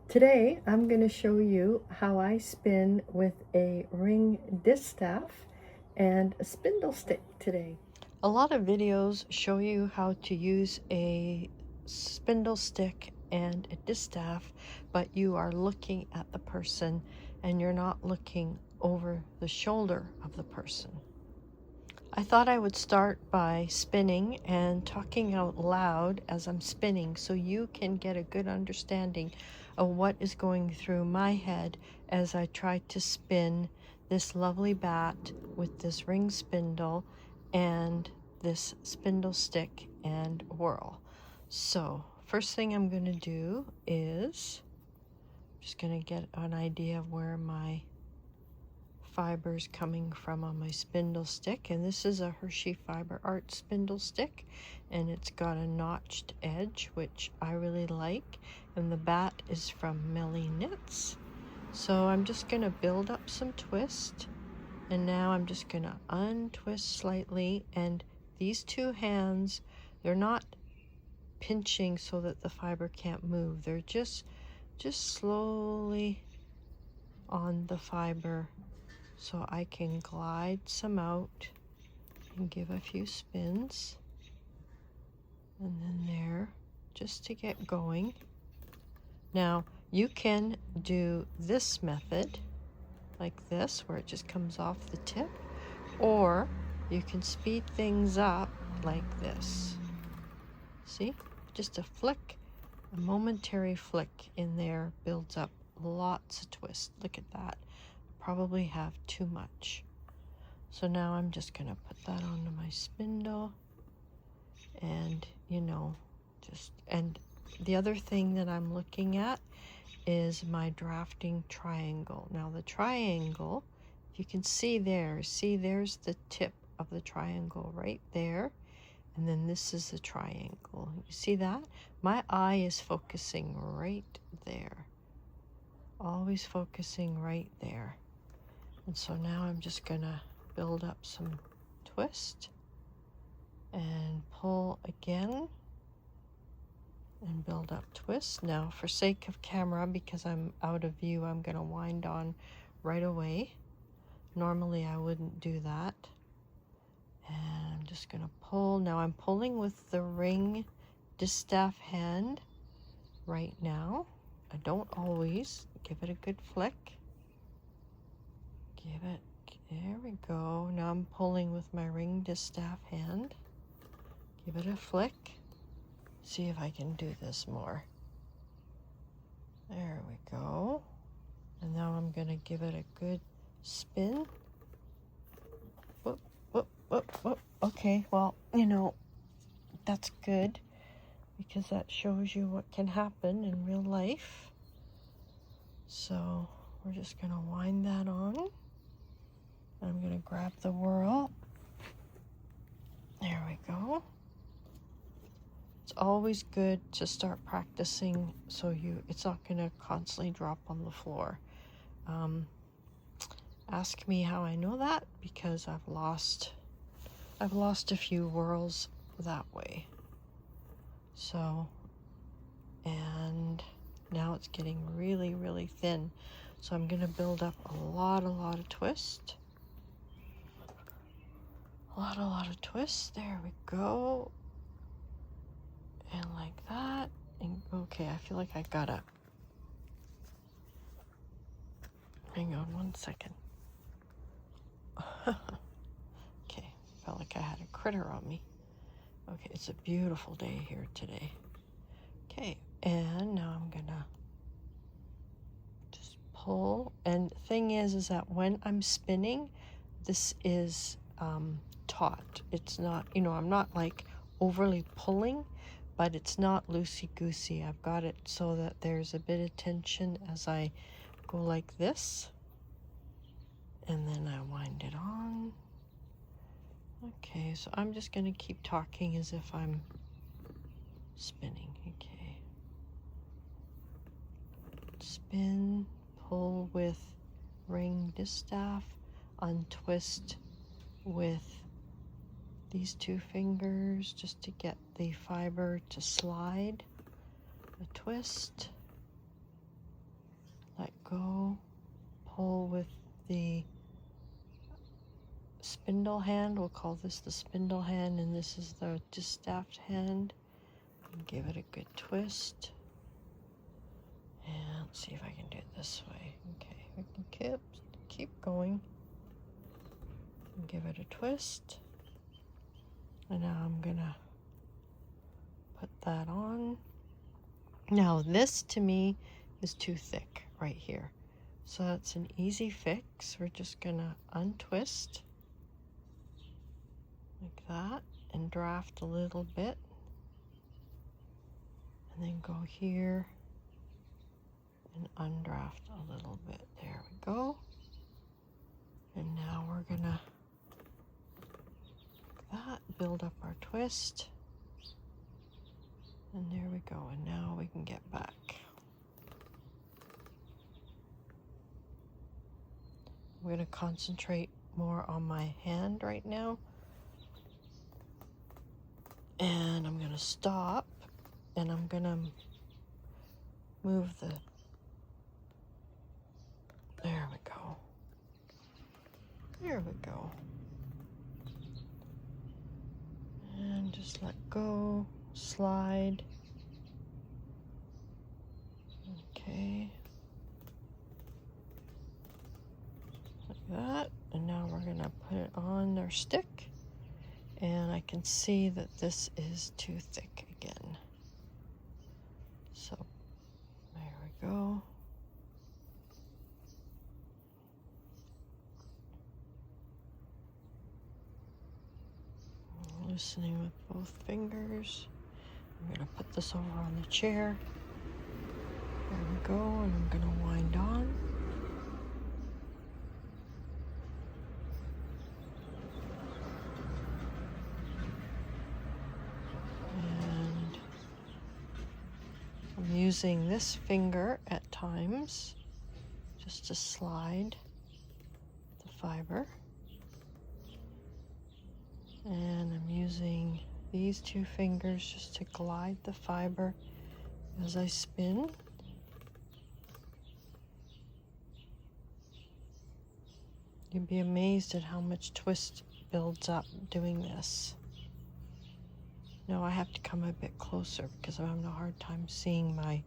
Today I'm going to show you how I spin with a ring distaff and a spindle stick today. A lot of videos show you how to use a spindle stick and a distaff, but you are looking at the person and you're not looking over the shoulder of the person. I thought I would start by spinning and talking out loud as I'm spinning so you can get a good understanding of what is going through my head as I try to spin this lovely bat with this ring spindle and this spindle stick and whorl. So first thing I'm going to do is just going to get an idea of where my fibers coming from on my spindle stick, and this is a Hershey Fibre Art spindle stick, and it's got a notched edge which I really like, and the bat is from Melly Knits. So I'm just going to build up some twist, and now I'm just going to untwist slightly, and these two hands, they're not pinching so that the fiber can't move, they're just slowly on the fiber, so I can glide some out and give a few spins, and then there, just to get going. Now you can do this method like this, where it just comes off the tip, or you can speed things up like this. See, just a flick, a momentary flick in there builds up lots of twist. Look at that. Probably have too much. So now I'm just going to put that onto my spindle, and and the other thing that I'm looking at is my drafting triangle. Now the triangle, if you can see there's the tip of the triangle right there, and then this is the triangle. You see that? My eye is focusing right there, always focusing right there. And so now I'm just going to build up some twist and pull again and build up twist. Now for sake of camera, because I'm out of view, I'm going to wind on right away. Normally I wouldn't do that. And I'm just going to pull. Now I'm pulling with the ring distaff hand right now. I don't always. Give it a good flick. Give it, there we go. Now I'm pulling with my ring distaff hand. Give it a flick. See if I can do this more. There we go. And now I'm going to give it a good spin. Whoop, whoop, whoop, whoop. Okay, well, that's good, because that shows you what can happen in real life. So we're just going to wind that on. I'm going to grab the whorl. There we go. It's always good to start practicing so it's not going to constantly drop on the floor. Ask me how I know that, because I've lost a few whorls that way. So, and now it's getting really, really thin. So I'm going to build up a lot of twist. A lot of twists. There we go. And like that. And okay, I feel like I gotta. Hang on one second. Okay, felt like I had a critter on me. Okay, it's a beautiful day here today. Okay, and now I'm gonna just pull. And the thing is that when I'm spinning, this is taut. It's not, I'm not like overly pulling, but it's not loosey-goosey. I've got it so that there's a bit of tension as I go like this, and then I wind it on. Okay, so I'm just going to keep talking as if I'm spinning. Okay. Spin, pull with ring distaff, untwist with these two fingers just to get the fiber to slide. A twist. spindle hand. We'll call this the spindle hand, and this is the distaffed hand. And give it a good twist. And let's see if I can do it this way. Okay, we can keep going. And give it a twist. And now I'm gonna put that on. Now this to me is too thick right here. So that's an easy fix. We're just gonna untwist like that and draft a little bit. And then go here and undraft a little bit. There we go. And now we're gonna like that, build up our twist. And there we go. And now we can get back. I'm going to concentrate more on my hand right now. And I'm going to stop. And I'm going to move the... There we go. There we go. And just let go. Slide. Okay. That, and now we're gonna put it on our stick, and I can see that this is too thick again. So there we go. Loosening with both fingers. I'm gonna put this over on the chair. There we go, and I'm gonna wind on. I'm using this finger at times just to slide the fiber. And I'm using these two fingers just to glide the fiber as I spin. You'd be amazed at how much twist builds up doing this. Now I have to come a bit closer because I'm having a hard time seeing my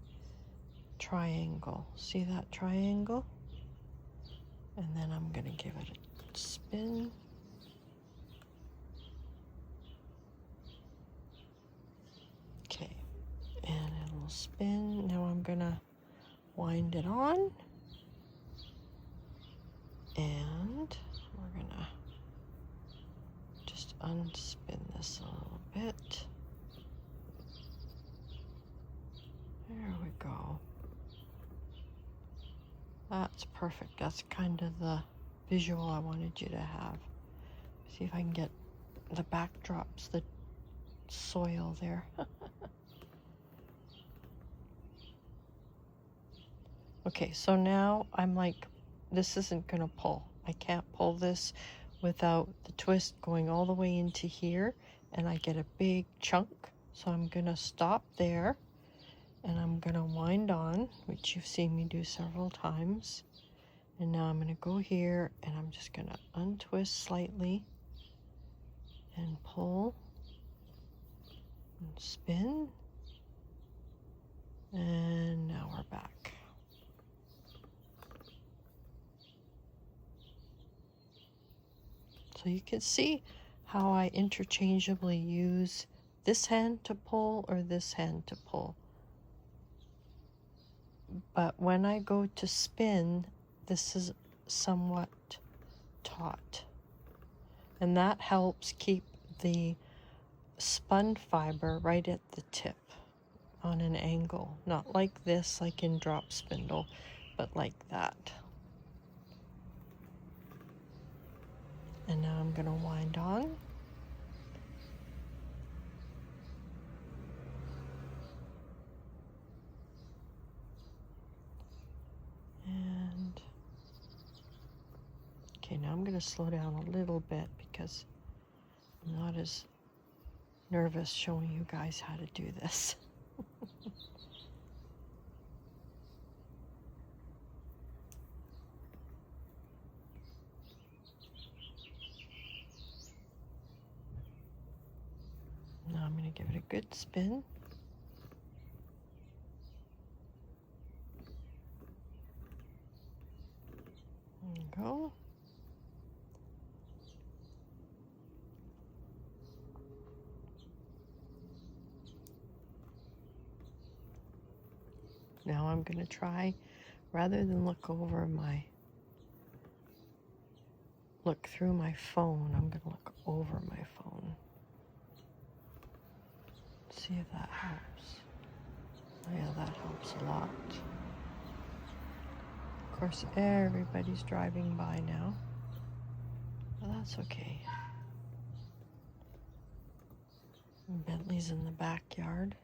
triangle. See that triangle? And then I'm going to give it a spin. Okay, and it'll spin. Now I'm going to wind it on. And we're going to just unspin this a little bit. There we go. That's perfect. That's kind of the visual I wanted you to have. See if I can get the backdrops, the soil there. Okay, so now I'm like, this isn't gonna pull. I can't pull this without the twist going all the way into here, and I get a big chunk. So I'm gonna stop there. And I'm gonna wind on, which you've seen me do several times. And now I'm gonna go here and I'm just gonna untwist slightly and pull and spin. And now we're back. So you can see how I interchangeably use this hand to pull or this hand to pull. But when I go to spin, this is somewhat taut. And that helps keep the spun fiber right at the tip on an angle. Not like this, like in drop spindle, but like that. And now I'm going to wind on. And okay, now I'm going to slow down a little bit because I'm not as nervous showing you guys how to do this. going to give it a good spin. There you go. Now I'm going to try, rather than look through my phone, I'm going to look over my phone. See if that helps. Oh yeah, that helps a lot. Of course, everybody's driving by now, but that's okay. Bentley's in the backyard.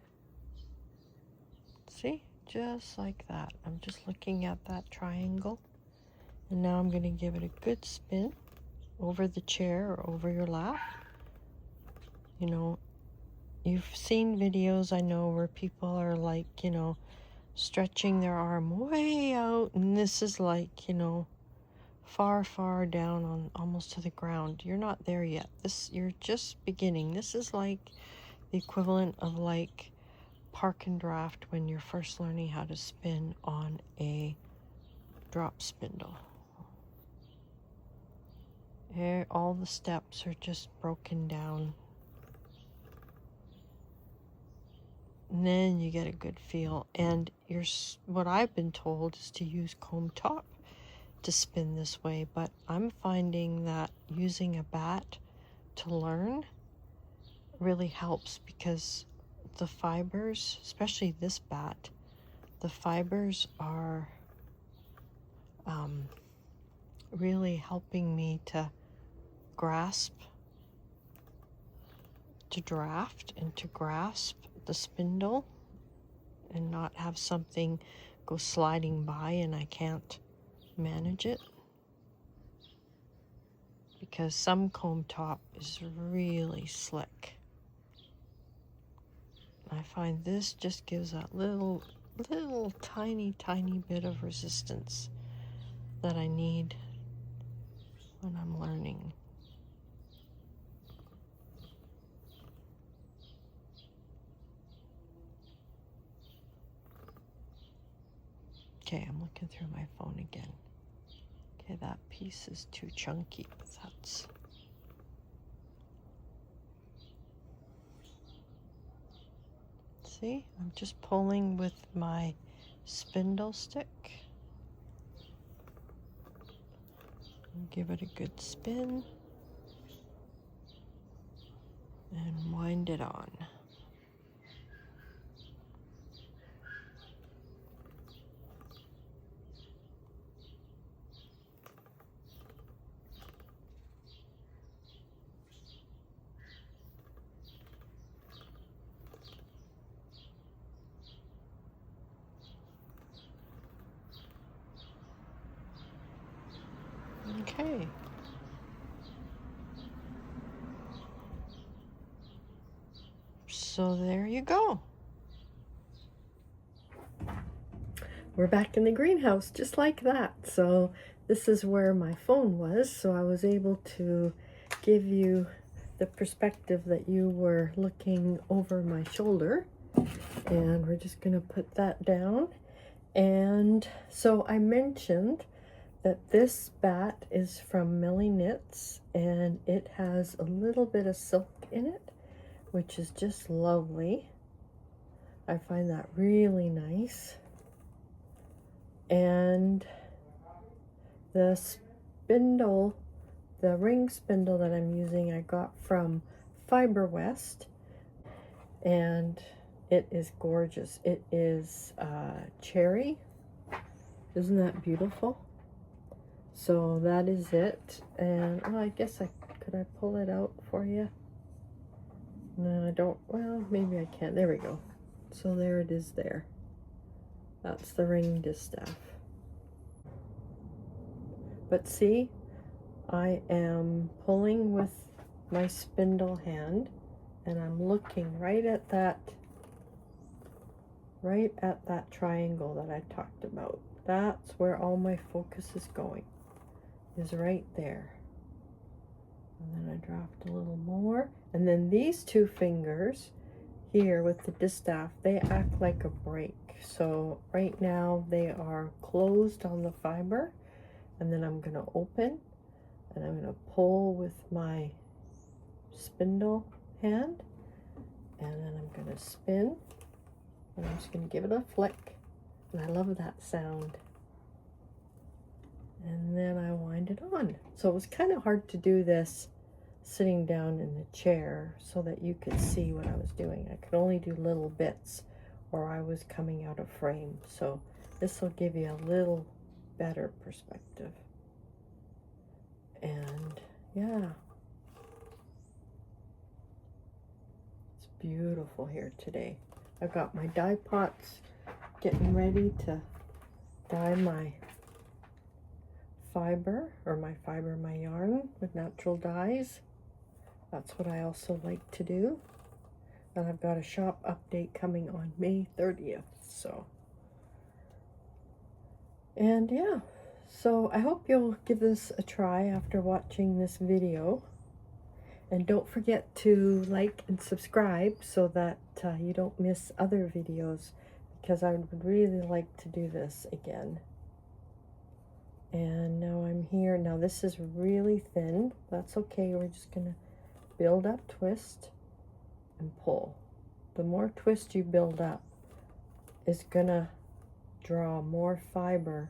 See? Just like that. I'm just looking at that triangle. And now I'm going to give it a good spin over the chair or over your lap. You know, you've seen videos, I know, where people are like, you know, stretching their arm way out. And this is like, you know, far, far down on almost to the ground. You're not there yet. You're just beginning. This is like the equivalent of like park and draft when you're first learning how to spin on a drop spindle. Here, all the steps are just broken down. And then you get a good feel. And what I've been told is to use comb top to spin this way, but I'm finding that using a bat to learn really helps, because the fibers, especially this bat, the fibers are really helping me to grasp, to draft, and to grasp the spindle and not have something go sliding by and I can't manage it. Because some comb top is really slick. I find this just gives that little tiny bit of resistance that I need when I'm learning. Okay, I'm looking through my phone again. Okay, that piece is too chunky. See, I'm just pulling with my spindle stick. Give it a good spin and wind it on. Okay. So there you go. We're back in the greenhouse just like that. So this is where my phone was, so I was able to give you the perspective that you were looking over my shoulder. And we're just going to put that down. And so I mentioned that this bat is from Millie Knits, and it has a little bit of silk in it, which is just lovely. I find that really nice. And the spindle, the ring spindle that I'm using, I got from Fibre, and it is gorgeous. It is cherry. Isn't that beautiful? So that is it. And well, I guess could I pull it out for you? No, I don't. Well, maybe I can. There we go. So there it is there. That's the ring distaff. But see, I am pulling with my spindle hand, and I'm looking right at that triangle that I talked about. That's where all my focus is going, is right there. And then I draft a little more, and then these two fingers here with the Distaff, they act like a brake. So right now they are closed on the fiber, and then I'm going to open and I'm going to pull with my spindle hand, and then I'm going to spin, and I'm just going to give it a flick, and I love that sound. And then I wind it on. So it was kind of hard to do this sitting down in the chair so that you could see what I was doing. I could only do little bits or I was coming out of frame. So this will give you a little better perspective. And yeah, it's beautiful here today. I've got my dye pots getting ready to dye my fiber, my yarn with natural dyes. That's what I also like to do. And I've got a shop update coming on May 30th. So, and yeah, so I hope you'll give this a try after watching this video. And don't forget to like and subscribe so that you don't miss other videos, because I would really like to do this again. And now I'm here. Now this is really thin. That's okay. We're just going to build up, twist, and pull. The more twist you build up is going to draw more fiber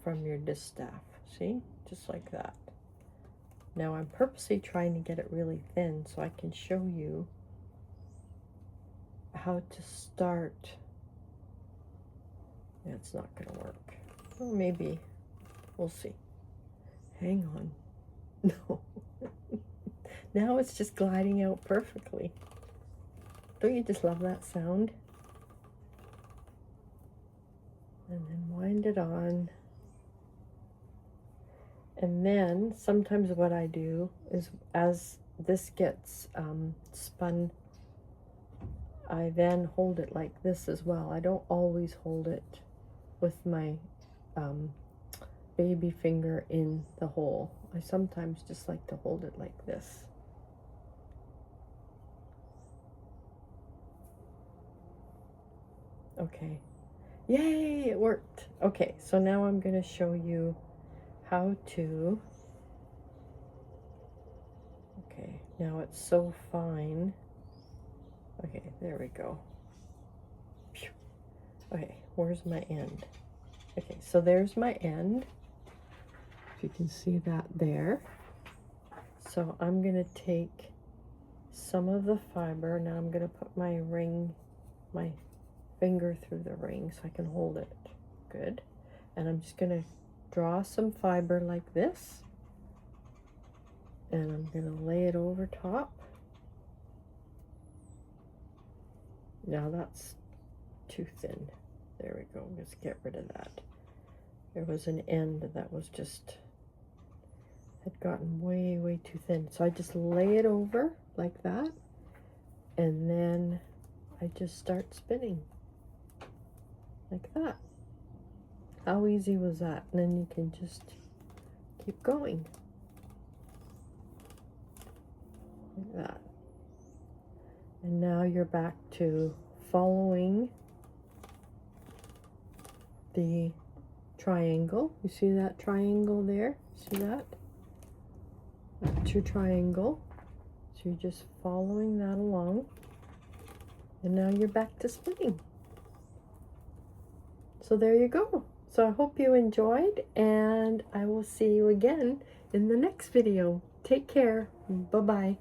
from your distaff. See? Just like that. Now I'm purposely trying to get it really thin so I can show you how to start. Yeah, it's not going to work. Well, maybe. We'll see. Hang on. No. Now it's just gliding out perfectly. Don't you just love that sound? And then wind it on. And then sometimes what I do is, as this gets spun, I then hold it like this as well. I don't always hold it with my baby finger in the hole. I sometimes just like to hold it like this. Okay. Yay, it worked. Okay, so now I'm going to show you how to, okay, now it's so fine. Okay, there we go. Okay, where's my end? Okay, so there's my end. If you can see that there. So I'm going to take some of the fiber. Now I'm going to put my ring, my finger through the ring so I can hold it. Good. And I'm just going to draw some fiber like this. And I'm going to lay it over top. Now that's too thin. There we go. Let's get rid of that. There was an end that was just, had gotten way too thin. So I just lay it over like that. And then I just start spinning. Like that. How easy was that? And then you can just keep going. Like that. And now you're back to following the triangle. You see that triangle there? See that? That's your triangle. So you're just following that along. And now you're back to spinning. So there you go. So I hope you enjoyed, and I will see you again in the next video. Take care. Bye-bye.